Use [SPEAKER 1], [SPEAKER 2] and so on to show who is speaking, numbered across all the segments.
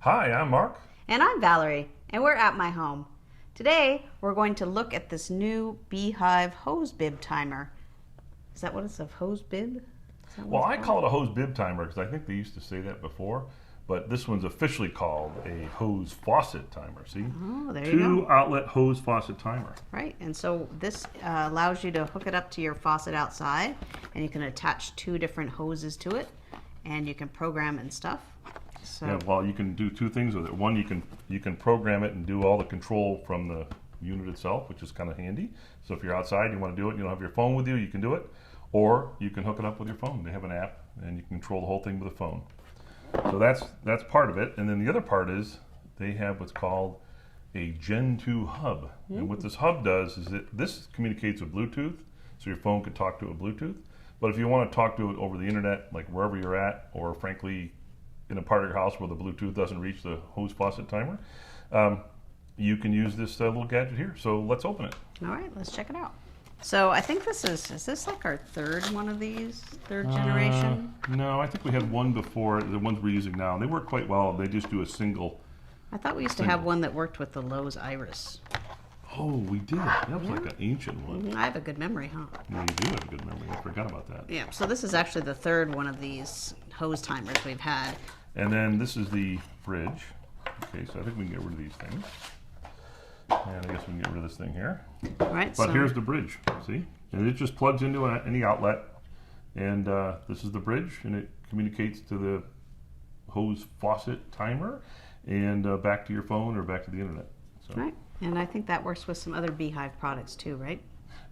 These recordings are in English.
[SPEAKER 1] Hi, I'm Mark.
[SPEAKER 2] And I'm Valerie, and we're at my home. Today, we're going to look at this new B-hyve hose bib timer. Is that what it's a hose bib? Is that what
[SPEAKER 1] Well,
[SPEAKER 2] it's
[SPEAKER 1] I
[SPEAKER 2] called?
[SPEAKER 1] call it a hose bib timer because I think they used to say that before, but this one's officially called a hose faucet timer. See?
[SPEAKER 2] Oh, there you
[SPEAKER 1] Two
[SPEAKER 2] go.
[SPEAKER 1] outlet hose faucet timer.
[SPEAKER 2] Right, and so this allows you to hook it up to your faucet outside, and you can attach two different hoses to it, and you can program and stuff. So,
[SPEAKER 1] Yeah, well, you can do two things with it. One, you can program it and do all the control from the unit itself, which is kind of handy. So if you're outside, you want to do it, you don't have your phone with you, you can do it, or you can hook it up with your phone. They have an app, and you can control the whole thing with a phone. So that's part of it. And then the other part is they have what's called a Gen 2 hub. And what this hub does is this communicates with Bluetooth, so your phone could talk to it with Bluetooth. But if you want to talk to it over the internet, like wherever you're at, or frankly in a part of your house where the Bluetooth doesn't reach the hose faucet timer, you can use this little gadget here. So let's open it.
[SPEAKER 2] all right, let's check it out. So I think is this like our third one of these, third generation?
[SPEAKER 1] No, I think we had one before, the ones we're using now. They work quite well. They just do a single.
[SPEAKER 2] I thought we used to have one that worked with the Lowe's Iris.
[SPEAKER 1] Oh, we did. That was like an ancient one.
[SPEAKER 2] I have a good memory, huh?
[SPEAKER 1] Yeah, you do have a good memory. I forgot about that.
[SPEAKER 2] Yeah, so this is actually the third one of these hose timers we've had.
[SPEAKER 1] And then this is the bridge. Okay, so I think we can get rid of these things. And I guess we can get rid of this thing here.
[SPEAKER 2] All right,
[SPEAKER 1] But
[SPEAKER 2] so
[SPEAKER 1] here's the bridge, see? And it just plugs into any outlet. And this is the bridge, and it communicates to the hose faucet timer and back to your phone or back to the internet. So.
[SPEAKER 2] right, and I think that works with some other B-hyve products too, right?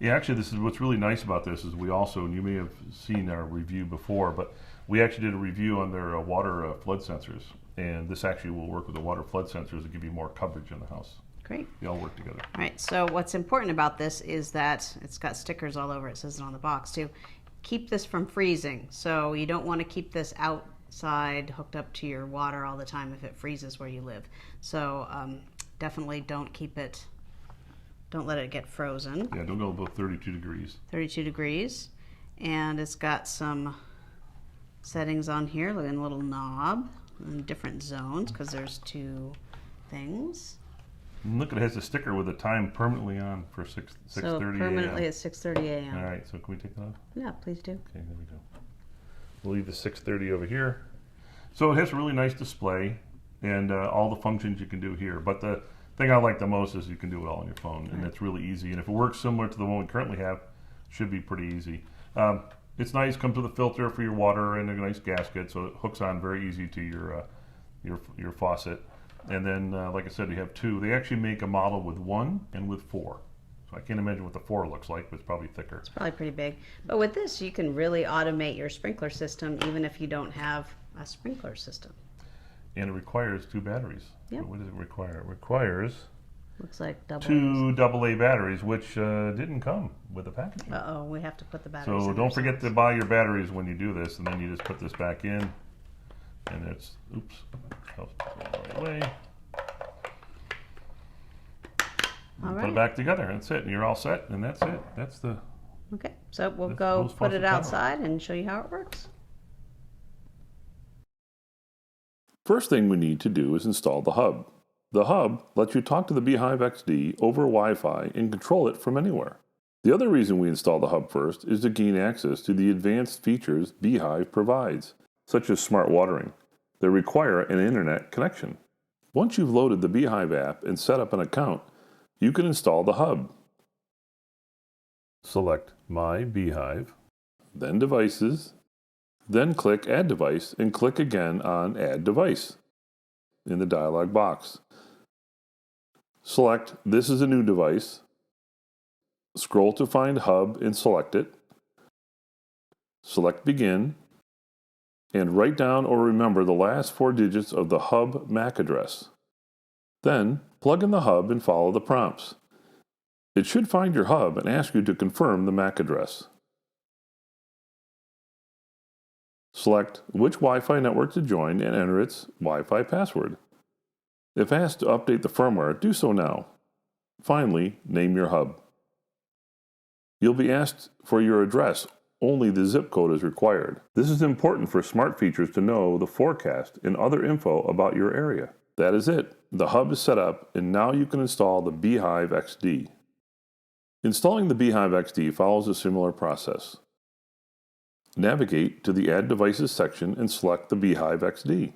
[SPEAKER 1] Yeah, actually, this is what's really nice about this is we also, and you may have seen our review before, but we actually did a review on their water flood sensors, and this actually will work with the water flood sensors to give you more coverage in the house.
[SPEAKER 2] Great.
[SPEAKER 1] They all work together.
[SPEAKER 2] All right, so what's important about this is that it's got stickers all over it, says it on the box too. Keep this from freezing, so you don't want to keep this outside hooked up to your water all the time if it freezes where you live. So definitely don't let it get frozen.
[SPEAKER 1] Yeah, don't go above 32 degrees.
[SPEAKER 2] 32 degrees, and it's got some settings on here. Look at a little knob in different zones because there's two things.
[SPEAKER 1] And look, it has a sticker with the time permanently on for 6:30
[SPEAKER 2] So permanently at 6:30 a.m.
[SPEAKER 1] All right, so can we take that off?
[SPEAKER 2] Yeah, please do.
[SPEAKER 1] Okay, there we go. We'll leave the 6:30 over here. So it has a really nice display and all the functions you can do here. But the thing I like the most is you can do it all on your phone, and it's really easy. And if it works similar to the one we currently have, it should be pretty easy. It's nice, comes with a filter for your water and a nice gasket, so it hooks on very easy to your faucet. And then, like I said, we have two. They actually make a model with 1 and with 4. So I can't imagine what the 4 looks like, but it's probably thicker.
[SPEAKER 2] It's probably pretty big. But with this, you can really automate your sprinkler system even if you don't have a sprinkler system.
[SPEAKER 1] And it requires 2 batteries.
[SPEAKER 2] Yep.
[SPEAKER 1] So what does it require? It requires
[SPEAKER 2] Looks like double.
[SPEAKER 1] 2 AA batteries, which didn't come with the packaging.
[SPEAKER 2] Uh-oh, we have to put the batteries
[SPEAKER 1] So
[SPEAKER 2] in
[SPEAKER 1] don't forget
[SPEAKER 2] ourselves.
[SPEAKER 1] to buy your batteries when you do this, and then you just put this back in, and it's, oops, helps go the right way.
[SPEAKER 2] All
[SPEAKER 1] Put
[SPEAKER 2] right.
[SPEAKER 1] it back together, that's it, and you're all set, and that's it. That's the,
[SPEAKER 2] Okay, so we'll
[SPEAKER 1] This
[SPEAKER 2] go
[SPEAKER 1] hose
[SPEAKER 2] put it
[SPEAKER 1] faucet timer.
[SPEAKER 2] outside and show you how it works.
[SPEAKER 1] first thing we need to do is install the hub. The hub lets you talk to the B-hyve XD over Wi-Fi and control it from anywhere. The other reason we install the hub first is to gain access to the advanced features B-hyve provides, such as smart watering, that require an internet connection. Once you've loaded the B-hyve app and set up an account, you can install the hub. Select My B-hyve, then Devices, then click Add Device and click again on Add Device in the dialog box. Select This is a new device. Scroll to find Hub and select it. Select Begin and write down or remember the last 4 digits of the hub MAC address. Then plug in the hub and follow the prompts. It should find your hub and ask you to confirm the MAC address. Select which Wi-Fi network to join and enter its Wi-Fi password. If asked to update the firmware, do so now. Finally, name your hub. You'll be asked for your address. Only the zip code is required. This is important for smart features to know the forecast and other info about your area. That is it. The hub is set up, and now you can install the B-hyve XD. Installing the B-hyve XD follows a similar process. Navigate to the Add Devices section and select the B-hyve XD.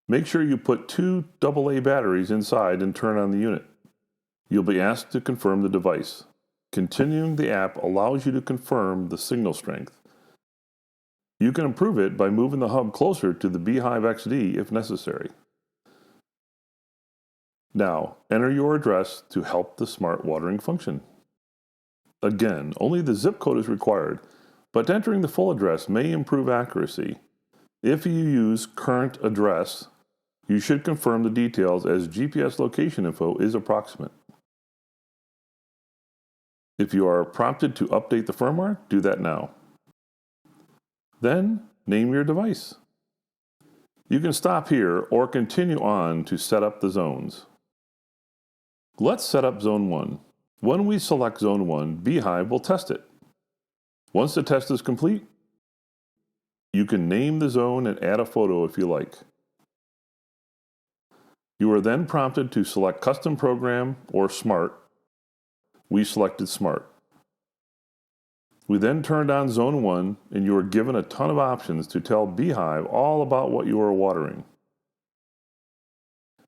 [SPEAKER 1] Make sure you put 2 AA batteries inside and turn on the unit. You'll be asked to confirm the device. Continuing the app allows you to confirm the signal strength. You can improve it by moving the hub closer to the B-hyve XD if necessary. Now, enter your address to help the smart watering function. Again, only the zip code is required, but entering the full address may improve accuracy. If you use current address, you should confirm the details as GPS location info is approximate. If you are prompted to update the firmware, do that now. Then, name your device. You can stop here or continue on to set up the zones. Let's set up Zone 1. When we select Zone 1, B-hyve will test it. Once the test is complete, you can name the zone and add a photo if you like. You are then prompted to select Custom Program or Smart. We selected Smart. We then turned on Zone 1 and you are given a ton of options to tell B-hyve all about what you are watering.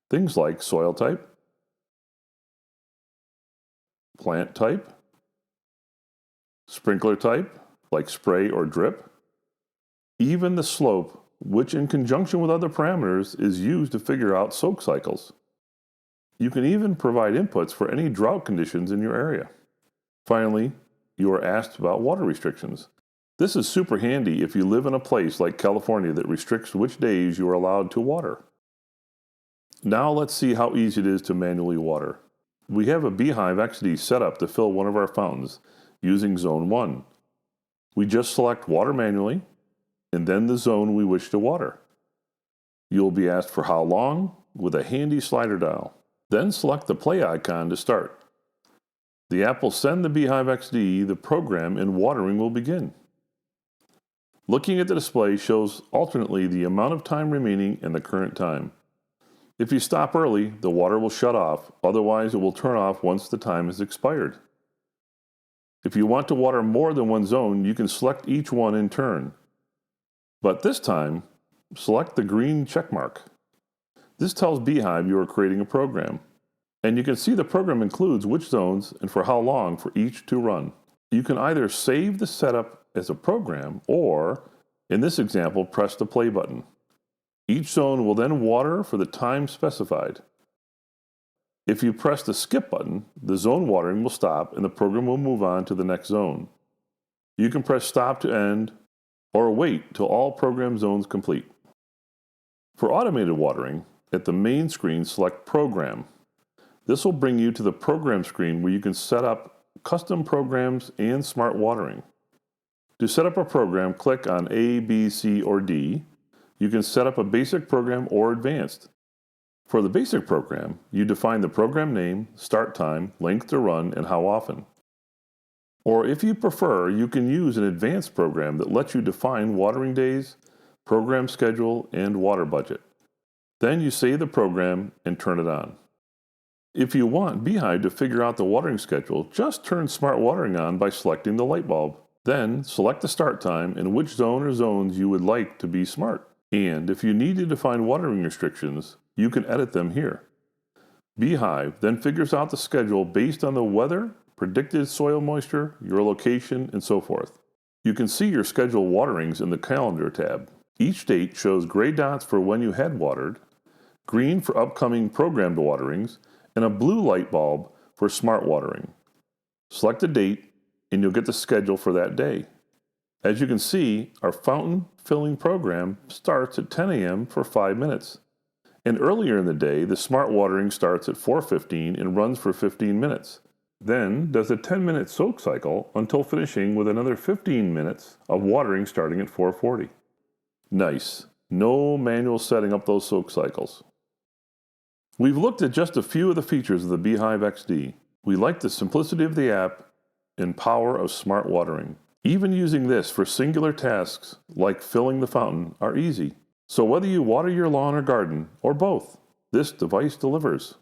[SPEAKER 1] Things like soil type, plant type, sprinkler type, like spray or drip, even the slope, which in conjunction with other parameters is used to figure out soak cycles. You can even provide inputs for any drought conditions in your area. Finally, you are asked about water restrictions. This is super handy if you live in a place like California that restricts which days you are allowed to water. Now let's see how easy it is to manually water. We have a B-hyve XD set up to fill one of our fountains using Zone 1. We just select Water Manually, and then the zone we wish to water. You will be asked for how long with a handy slider dial. Then select the play icon to start. The app will send the B-hyve XD the program and watering will begin. Looking at the display shows alternately the amount of time remaining and the current time. If you stop early, the water will shut off, otherwise it will turn off once the time has expired. If you want to water more than one zone, you can select each one in turn. But this time, select the green check mark. This tells B-hyve you are creating a program. And you can see the program includes which zones and for how long for each to run. You can either save the setup as a program or, in this example, press the play button. Each zone will then water for the time specified. If you press the skip button, the zone watering will stop and the program will move on to the next zone. You can press stop to end or wait till all program zones complete. For automated watering, at the main screen select Program. This will bring you to the program screen where you can set up custom programs and smart watering. To set up a program, click on A, B, C, or D. You can set up a basic program or advanced. For the basic program, you define the program name, start time, length to run, and how often. Or if you prefer, you can use an advanced program that lets you define watering days, program schedule, and water budget. Then you save the program and turn it on. If you want B-hyve to figure out the watering schedule, just turn smart watering on by selecting the light bulb. Then select the start time and which zone or zones you would like to be smart. And if you need to define watering restrictions, you can edit them here. B-hyve then figures out the schedule based on the weather, predicted soil moisture, your location, and so forth. You can see your scheduled waterings in the Calendar tab. Each date shows gray dots for when you had watered, green for upcoming programmed waterings, and a blue light bulb for smart watering. Select a date and you'll get the schedule for that day. As you can see, our fountain filling program starts at 10 a.m. for 5 minutes. And earlier in the day, the smart watering starts at 4:15 and runs for 15 minutes. Then does a 10-minute soak cycle until finishing with another 15 minutes of watering starting at 4:40. Nice. No manual setting up those soak cycles. We've looked at just a few of the features of the B-hyve XD. We like the simplicity of the app and power of smart watering. Even using this for singular tasks like filling the fountain are easy. So whether you water your lawn or garden, or both, This device delivers.